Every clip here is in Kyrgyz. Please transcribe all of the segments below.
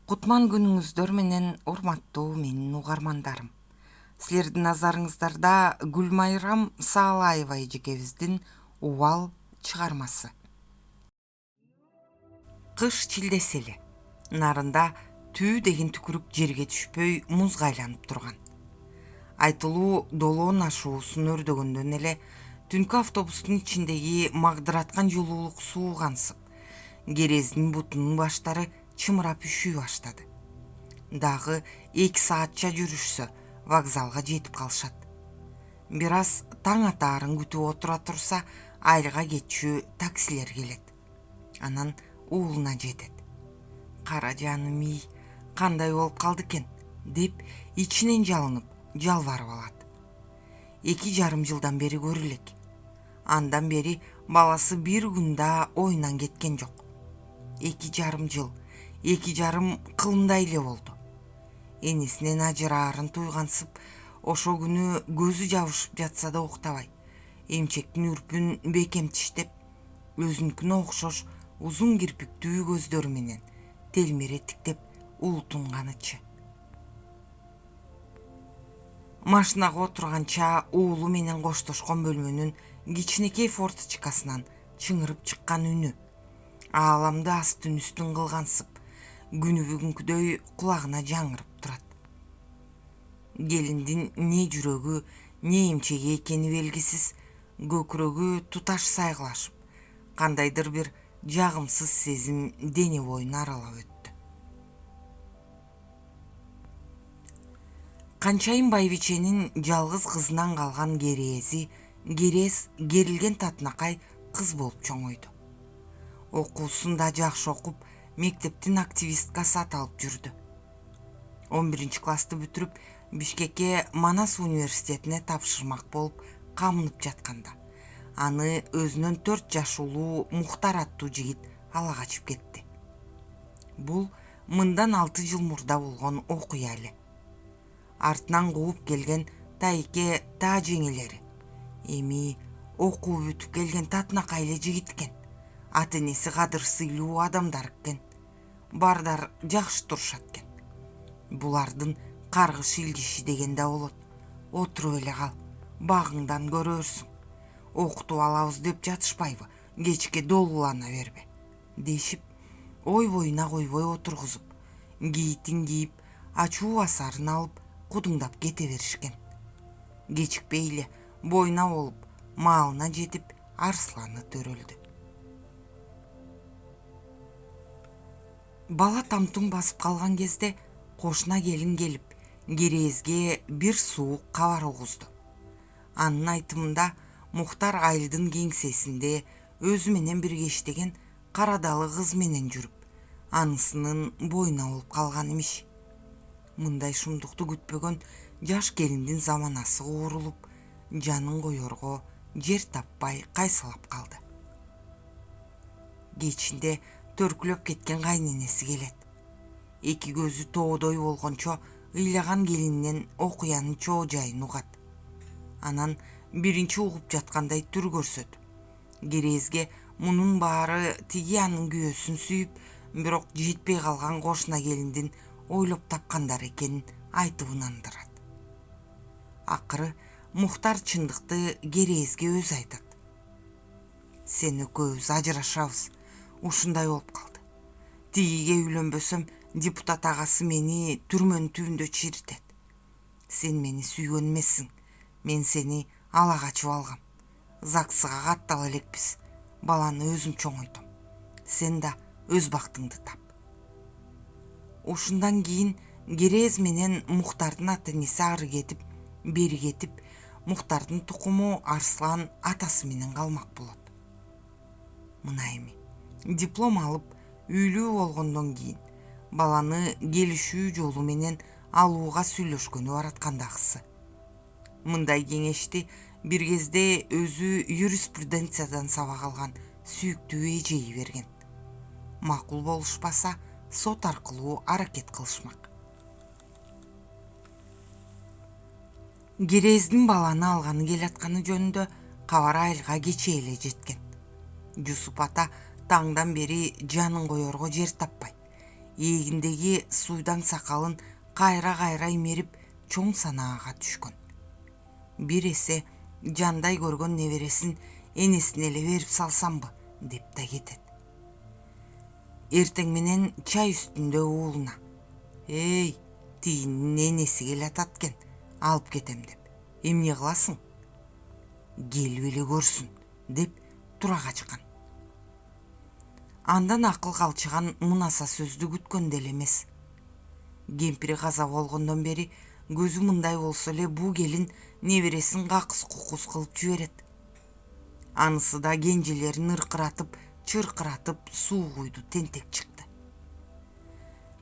Кутман күнүңүздөр менен урматтуу менин угармандарым. Силердин назарыңыздарда Гүлмайрам Саалаева эжекебиздин Убал чыгармасы. Кыш чилдесели. Нарында түү деген түкүрүк жерге түшпөй музга айланып турган. Айтылуу долоон ашуусун өрдөгөндөн эле түнкү автобустун ичиндеги магдыраткан жылуулук суугансып, керездин бутунун баштары чымырап үшүй баштады. Дагы 2 саатча жүрүшсө вокзалга жетип калышат. Бир аз таң атаарын күтүп отура турса, айылга кетчү таксилер келет. Анан уулуна жетет. Кара жаным ий, кандай болуп калды экен деп ичинен жалынып, жалбарып алат. 2,5 жылдан бери көрү элек. Андан бери баласы бир күн да оюнан кеткен жок. 2,5 жыл, 2,5 кылымдай эле болду. Энесинен ажыраарын туйгансып, ошо күнү көзү жабышып жатса да уктабай, эмчектин үрпүн бекем тиштеп, өзүнүкүнө окшош узун кирпиктүү көздөрү менен телмире тиктеп улутунганычы. Машинага отурганча уулу менен коштошкон бөлмөнүн кичинекей форточкасынан чыңырып чыккан үнү ааламды астын үстүн кылгансып, күнү бүгүнкүдөй кулагына жаңырып турат. Келиндин не жүрөгү, не эмчеги экени белгисиз, көкүрөгү туташ сайгылашып, кандайдыр бир жагымсыз сезим дене боюн аралап өттү. Канчайым байбиченин жалгыз кызынан калган керез керилген татынакай кыз болуп чоңойду. Окуусун да жакшы окуп, мектептин активисткасы аталып жүрдү. 11 классты бүтүрүп, Бишкекке Манас университетине тапшырмак болуп камынып жатканда, аны өзүнөн 4 жаш улуу Мухтар аттуу жигит ала качып кетти. Бул мындан 6 жыл мурда болгон окуя эле. Артынан кууп келген тайке та жеңелери. Эми окуу бүтүп келген татынакай эле жигит экен. Ата энеси кадыр сыйлуу адамдар экен. Бардар жакшы турушат экен. Булардын каргыш илжиши деген да болот. Отуруп эле кал, багыңдан көрөрсүң. Окутуп алабыз деп жатышпайбы, кечке долуулана бербе дешип, ой боюна койбой отургузуп, кийитин кийип, ачуу басарын алып, кудуңдап кете беришкен. Кечикпей эле боюна болуп, маалына жетип, арсланы төрөлдү. Бала тамтың басып калган кезде кошуна келин келип, керезге бир суук кабар угузду. Анын айтымында Мухтар айылдын кеңсесинде өзү менен бирге иштеген карадалы кыз менен жүрүп, анысынын боюна болуп калган имиш. Мындай шумдукту күтпөгөн жаш келиндин заманасы куурулуп, жанын коерго жер таппай кайсалап калды. Кечинде төркүлөп кеткен кайненеси келет. Эки көзү тоодой болгончо ыйлаган келининен окуянын чоо жайын угат. Анан биринчи угуп жаткандай түр көрсөтүп, керезге мунун баары тиги анын күйөөсүн сүйүп, бирок жетпей калган кошуна келиндин ойлоп тапкандары экенин айтып ынандырат. Акыры Мухтар чындыкты керезге өзү айтат. Сен экөөбүз ажырашабыз, ушундай болуп калды. Тигиге үйлөнбөсөм, депутат агасы мени түрмөнүн түбүндө чиритет. Сен мени сүйгөн эмессиң, мен сени ала качып алгам. ЗАГСыга каттала элекпиз, баланы өзүм чоңойтом. Сен да өз бактыңды тап. Ушундан кийин керез менен Мухтардын ата энеси ары кетип, бери кетип, Мухтардын тукуму Арслан атасы менен калмак болот. Мына эми диплом алып, үйлүү болгондон кийин баланы келишүү жолу менен алууга сүйлөшкөнү бараткандагысы. Мындай кеңешти бир кезде өзү юриспруденциядан сабак алган сүйүктүү эжеи берген. Макул болушпаса, сот аркылуу аракет кылышмак. Керездин баланы алганы келатканы жөнүндө кабар айылга кечээ эле жеткен. Жусуп ата таңдан бери жанын коерго жер таппай, эгиндеги суйдаң сакалын кайра имерип чоң санаага түшкөн. Бир эсе жандай көргөн небересин энесине эле берип салсамбы деп да кетет. Эртең менен чай үстүндө уулуна: «Эй, тигинин энеси келатат экен, алып кетем» деп. «Эмне кыласың?» «Келип эле көрсүн» деп тура качкан. Андан акыл калчыган мунаса сөздү күткөн деле эмес. Кемпири каза болгондон бери көзү мындай болсо эле бул келин небересин какыс-кукус кылып жиберет. Анысы да кенжелерин ыркыратып, чыркыратып суу куйду тентек чыкты.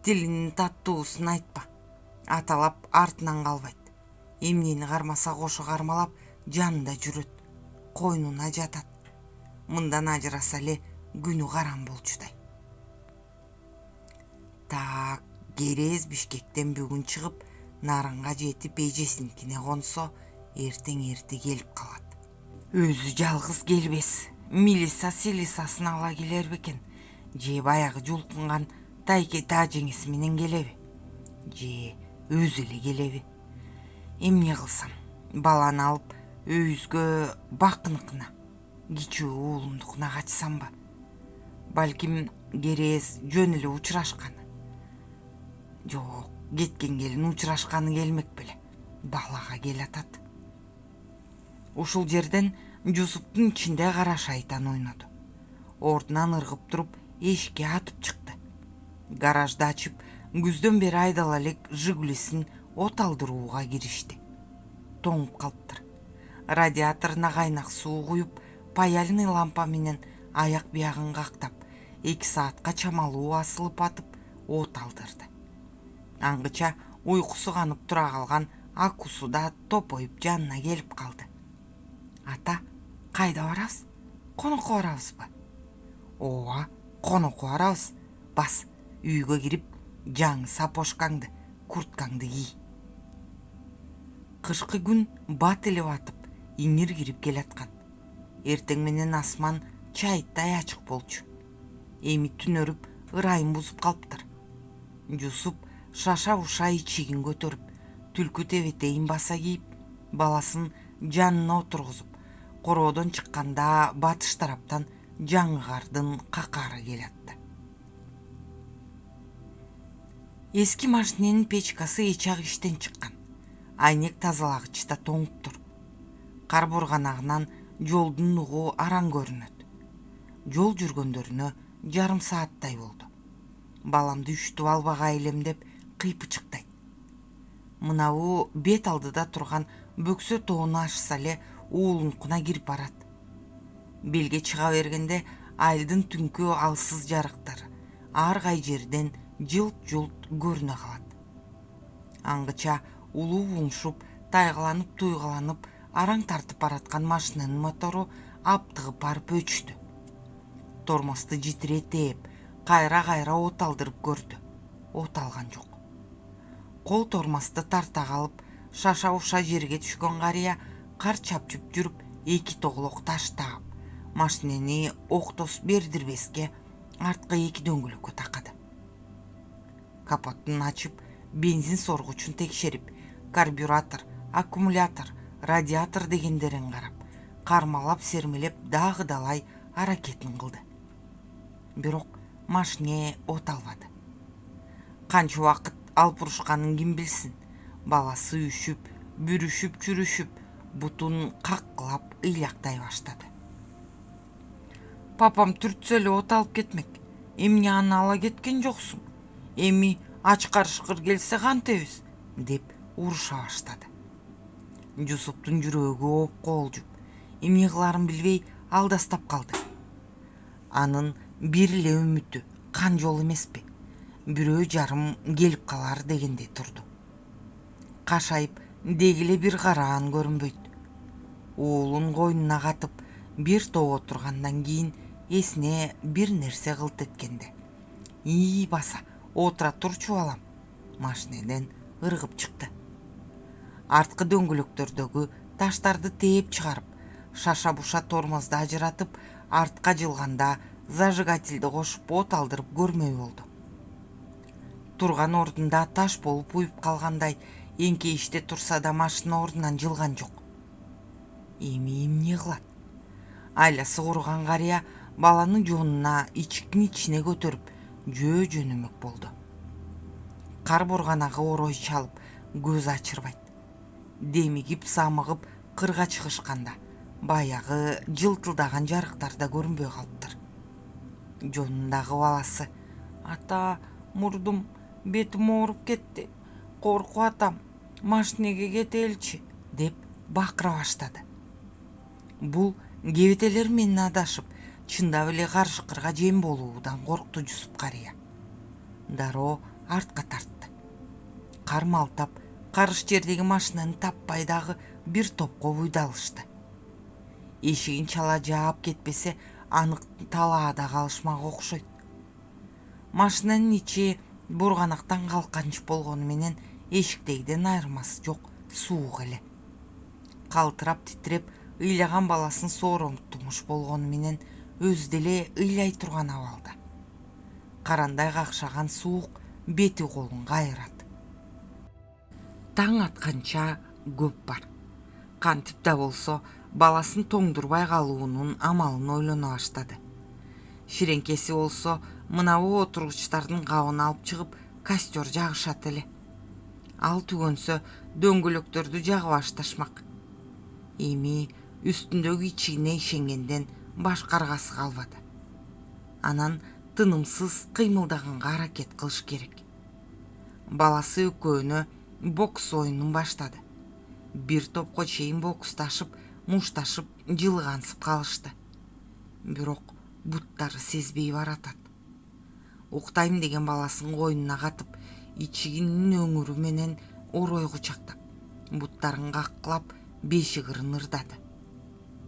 Тилинин таттуусун айтпа, аталап артынан калбайт. Эмнени кармаса кошо кармалап жанында жүрөт, койнуна жатат. Мындан ажыраса эле күнү карам болчудай. Так, Керез Бишкектен бүгүн чыгып, Нарынга жетип эжесиникине консо, эртең эрте келип калат. Өзү жалгыз келбес, Милиса Селисасын ала келер бекен, же баягы жулкунган Тайке тажеңиси менен келеби, же өзү эле келеби? Эмне кылсам, баланы алып өйүзгө бакыныкына, кичүү уулумдукуна качсамбы? Балким Керез жөн эле учурашканы. Жок, кеткен келин учурашканы келмек беле, балага келатат. Ушул жерден Жусуптун ичинде кара шайтан ойноду. Ордунан ыргып туруп эшикке атып чыкты. Гаражды ачып, күздөн бери айдала элек Жигулисин от алдырууга киришти. Тоңуп калыптыр. Радиаторуна кайнак суу куюп, паяльный лампа менен аяк биягын кактап, 2 саатка чамалуу асылып атып, от алдырды. Аңгыча уйкусу канып тура калган Акусу да топоюп жанына келип калды. «Ата, кайда барабыз? Конокко барабызбы?» «Ооба, конокко барабыз. Бас, үйгө кирип, жаңы сапожкаңды, курткаңды кий». Кышкы күн бат эле батып, иңир кирип келаткан. Эртең менен асман чайыттай ачык болчу. Эми түнөрүп, ырайын бузуп калыптыр. Жусуп шаша уша ичигин көтөрүп, түлкү тебетейин баса кийип, баласын жанына отургузуп, короодон чыкканда батыш тараптан жаңы кардын какары келатты. Эски машиненин печкасы эчак иштен чыккан. Айнек тазалагычта тоңуп тур. Кар бурганагынан жолдун угу араң көрүнөт. Жол жүргөндөрүнө жарым сааттай болду. Баламды үчтүп албага элемдеп кыйпычыктайт. Мынабу бет алдыда турган бөксө тоону ашса эле уулункуна кирип барат. Белге чыга бергенде айылдын түнкү алсыз жарыктары ар кай жерден жылт-жулт көрүнө калат. Аңгыча улуу буңшуп, тайгаланып туйгаланып, араң тартып бараткан машинанын мотору аптыгып барып өчтү. Тормозду житиретип, кайра от алдырып көрдү. От алган жок. Кол тормозду тарта калып, шаша уша жерге түшкөн карыя кар чапчып жүрүп, 2 тоглок таш таап, машинени октос бердирбеске арткы 2 дөңгөлөккө такады. Капотун ачып, бензин соргучун текшерип, карбюратор, аккумулятор, радиатор дегендерин карап, кармалап сермелеп дагы далай аракетин кылды. Бирок машине от албады. Канча убакыт алып урушканын ким билсин. Баласы үшүп, бүрүшүп, жүрүшүп, бутун каккылап ыйлактай баштады. «Папам түртсө эле от алып кетмек. Эмне аны ала кеткен жоксуң? Эми ачкар-ышкыр келсе кантебиз?» деп уруша баштады. Жусуптун жүрөгү ооп коолжуп, эмне кыларын билбей алдастап калды. Анын бир эле үмүтү кан жол эмеспи, бирөө жарым келип калар дегенде турду. Кашайып, дегиле бир караан көрүнбөйт. Уулун койнуна катып, бир топ отургандан кийин эсине бир нерсе кылт эткенде: «Ии баса, отура турчу балам», машинеден ыргып чыкты. Арткы дөңгөлөктөрдөгү таштарды тээп чыгарып, шаша-буша тормозду ажыратып, артка жылганда зажигательди кошуп от алдырып көрмөй болду. турган ордунда таш болуп уюп калгандай эңкейиште турса да машина ордунан жылган жок. Эми эмне кылат? Айласы курган карыя баланы жонуна ичиктин ичине көтөрүп жөнөмөк болду. Кар борганагы орой чалып көз ачырбайт. Демигип самыгып кырга чыгышканда баягы жылтылдаган жарыктар да көрүнбөй калыптыр. Жонундагы баласы: "Ата, мурдум, бетим ооруп кетти. Коркуп атам. Машинеге кетеличи", деп бакыра баштады. Бул кебетелер менен адашып, чындап эле карышкырга жем болуудан коркту Жусуп карыя. Дароо артка тартты. Кар малтап, карыш жердеги машинаны таппай дагы бир топко буйдалышты. Эшигин чала жаап кетпесе, анык талаада калышмак окшойт. Машинанын ичи бурганактан калканч болгону менен эшиктегиден айырмасы жок, суук эле. Калтырап титиреп ыйлаган баласын сооронтумуш болгону менен өзү деле ыйлай турган абалда. Карандай какшаган суук бети колун кайрат. Таң атканча көп бар. Кантип да болсо баласын тоңдурбай калуунун амалын ойлоно баштады. Ширеңкеси болсо мынабу отургучтардын кабын алып чыгып костер жагышат эле. Ал түгөнсө дөңгөлөктөрдү жагып башташмак. Эми үстүндөгү ичигине ишенгенден башка аргасы калбады. Анан тынымсыз кыймылдаганга аракет кылыш керек. Баласы экөөнө бокс оюнун баштады. Бир топко чейин боксташып, мушташып, жылгансып калышты. Бирок буттары сезбей баратат. Уктайм деген баласын койнуна катып, ичигинин өңүрү менен орой кучактап, буттарын каккылап, бешигирин ырдады.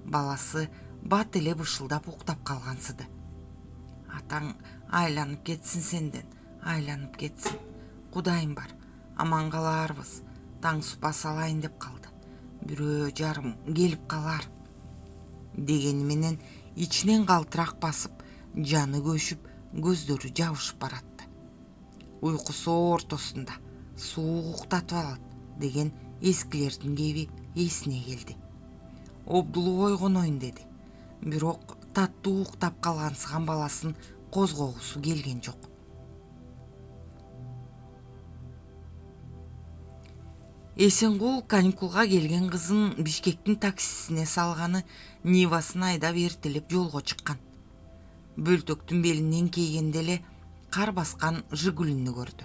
Баласы бат эле бышылдап уктап калгансыды. "Атаң айланып кетсин сенден, айланып кетсин. Кудайым бар, аман калаарбыз. Таң супа салайын" деп калды. "Бирөө жарым келип калар" дегени менен ичинен калтырак басып, жаны көшүп, көздөрү жабышып баратты. Уйкусу ортосунда суук уктатып алат деген эскилердин кеби эсине келди. Обдулуп ойгоноюн деди. Бирок таттуу уктап калгансыган баласын козгогусу келген жок. Эсенгул каникулга келген кызын Бишкектин таксисине салганы Нивасын айдап эртелеп жолго чыккан. Бөлтөктүн белинен кейгенде эле кар баскан Жигулини көрдү.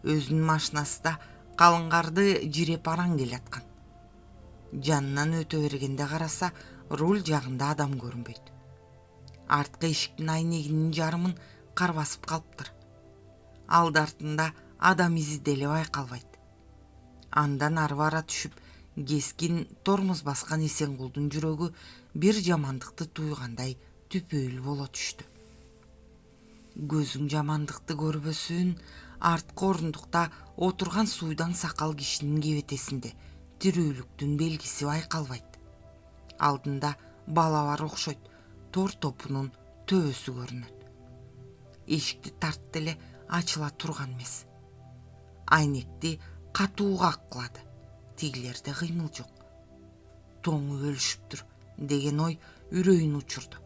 Өзүнүн машинасы да калың карды жиреп араң келаткан. Жанынан өтө бергенде караса, руль жагында адам көрүнбөйт. Арткы эшиктин айнегинин жарымын кар басып калыптыр. Алды артында адам изи деле байкалбайт. Андан ары бара түшүп, кескин тормоз баскан Эсенгулдун жүрөгү бир жамандыкты туйгандай түпөйүл боло түштү. Көзүң жамандыкты көрбөсүн, арткы орундукта отурган суйдаң сакал кишинин кебетесинде тирүүлүктүн белгиси байкалбайт. Алдында бала бар окшойт, тор топунун төбөсү көрүнөт. Эшикти тартты эле ачыла турган эмес. Айнекти катуу каккылады. Тигилерде кыймыл жок. Тоңуп өлүшүптүр деген ой үрөйүн учурду.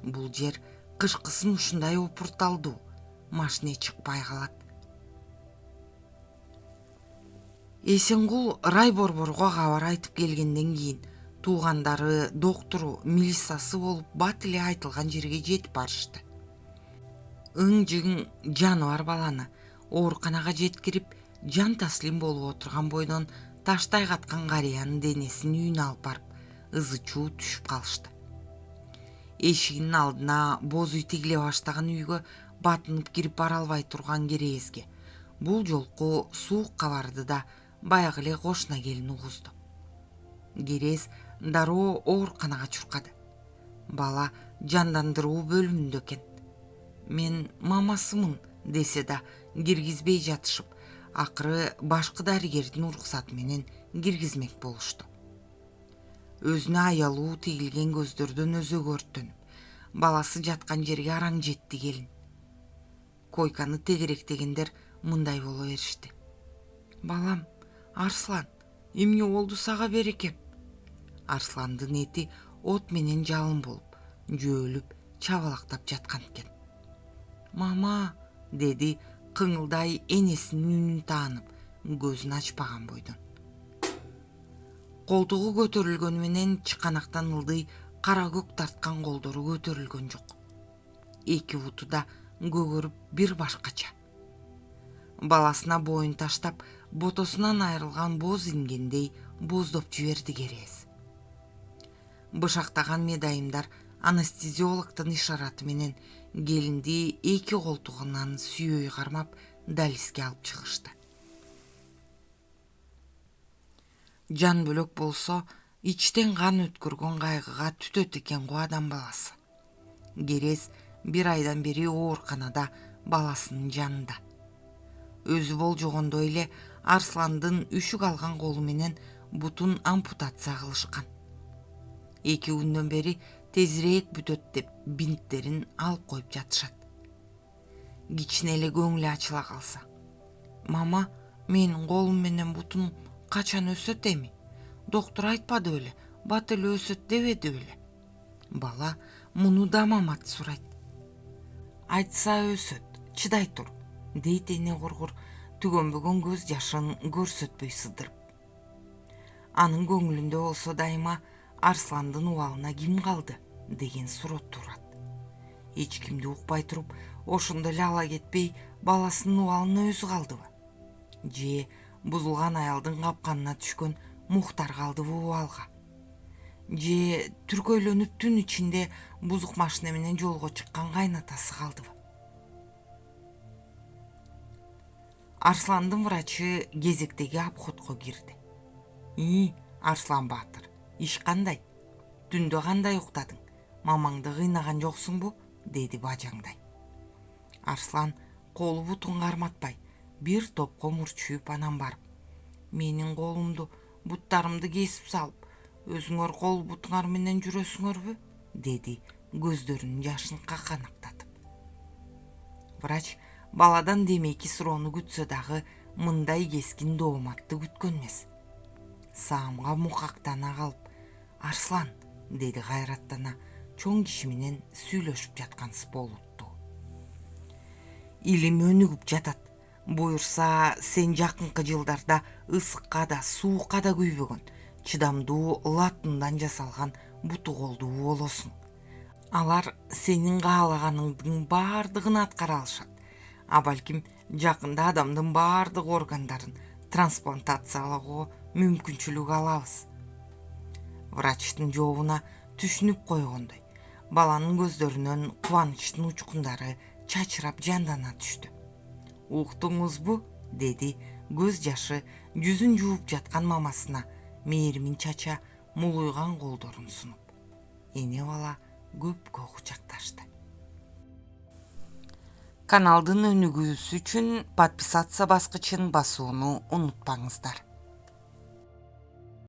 Бул жер кышкысын ушундай опурталдуу, машине чыкпай калат. Эсенгул райборборго кабар айтып келгенден кийин туугандары, доктору, милисасы болуп бат эле айтылган жерге жетип барышты. Ың-жың жаны бар баланы ооруканага жеткирип, жан таслим болуп отурган бойдон таштай каткан карыянын денесин үйүнө алып барып, ызы чуу түшүп калышты. Эшигинин алдына боз үй тигиле баштаган үйгө батынып кирип бара албай турган Керезге бул жолку суук кабарды да баягы эле кошуна келин угузду. Керез дароо ооруканага чуркады. Бала жандандыруу бөлүмүндө экен. "Мен мамасымын" десе да киргизбей жатышып, акыры башкы дарыгердин уруксаты менен киргизмек болушту. Өзүнө аялуу тигилген көздөрдөн өзөгү өрттөнүп, баласы жаткан жерге араң жетти келин. койканы тегеректегендер мындай боло беришти. Балам, Арслан, эмне болду сага берекем? Арсландын эти от менен жалын болуп, жөөлүп, чабалактап жаткан экен. Мама, деди кыңылдай энесинин үнүн таанып, көзүн ачпаган бойдон. Колтугу көтөрүлгөнү менен чыканактан ылдый кара көк тарткан колдору көтөрүлгөн жок. Эки буту да көгөрүп бир башкача. Баласына боюн таштап, ботосунан айрылган боз ингендей боздоп жиберди керез. Бышактаган медайымдар анестезиологдун ишараты менен келинди эки колтугунан сүйөй кармап далиске алып чыгышты. Жан бөлөк болсо, ичтен кан өткөргөн кайгыга түтөт экен го адам баласы. Керез бир айдан бери ооруканада баласынын жанында. Өзү болжогондой эле Арсландын үшүк алган колу менен бутун ампутация кылышкан. 2 күндөн бери тезирээк бүтөт деп бинттерин алып коюп жатышат. Кичине эле көңүлү ачыла калса. Мама, менин колум менен бутум качан өсөт эми? Доктор айтпады беле, бат эле өсөт дебеди беле? Бала муну да мамат сурайт. Айтса өсөт, чыдай тур, дейт эне кургур түгөнбөгөн көз жашын көрсөтпөй сыдырып. Анын көңүлүндө болсо дайыма Арсландын убалына ким калды деген суроо турат. Эч кимди укпай туруп, ошондо эле ала кетпей баласынын убалына өзү калдыбы? Же бузулган аялдын капканына түшкөн Мухтар калдыбы убалга? Же түркөйлөнүп түн ичинде бузук машина менен жолго чыккан кайнатасы калдыбы? Арсландын врачы кезектеги обходко кирди. Арслан Баатыр, иш кандай? Түндө кандай уктадың? Мамаңды кыйнаган жоксуңбу? Деди бажаңдай. Арслан колу бутун карматпай, бир топко мурчуюп анан барып, менин колумду, буттарымды кесип салып, өзүңөр кол бутуңар менен жүрөсүңөрбү? Деди көздөрүнүн жашын каканактатып. Врач баладан демейки суроону күтсө дагы мындай кескин дооматты күткөн эмес. Саамга мукактана калып, Арслан, деди кайраттана, чоң киши менен сүйлөшүп жаткансыз болупту. Илим өнүгүп жатат. Буюрса, сен жакынкы жылдарда ысыкка да, суукка да күйбөгөн, чыдамдуу латундан жасалган буту колдуу болосуң. Алар сенин каалаганыңдын баардыгын аткара алышат. А балким жакында адамдын баардык органдарын трансплантациялоого мүмкүнчүлүк алабыз. Врачтын жообуна түшүнүп койгондой, баланын көздөрүнөн кубанычтын учкундары чачырап жандана түштү. Уктуңузбу? Деди көз жашы жүзүн жууп жаткан мамасына мээримин чача мулуйган колдорун сунуп. Эне бала көпкө кучакташты. Каналдын өнүгүүсү үчүн подписаться баскычын басууну унутпаңыздар.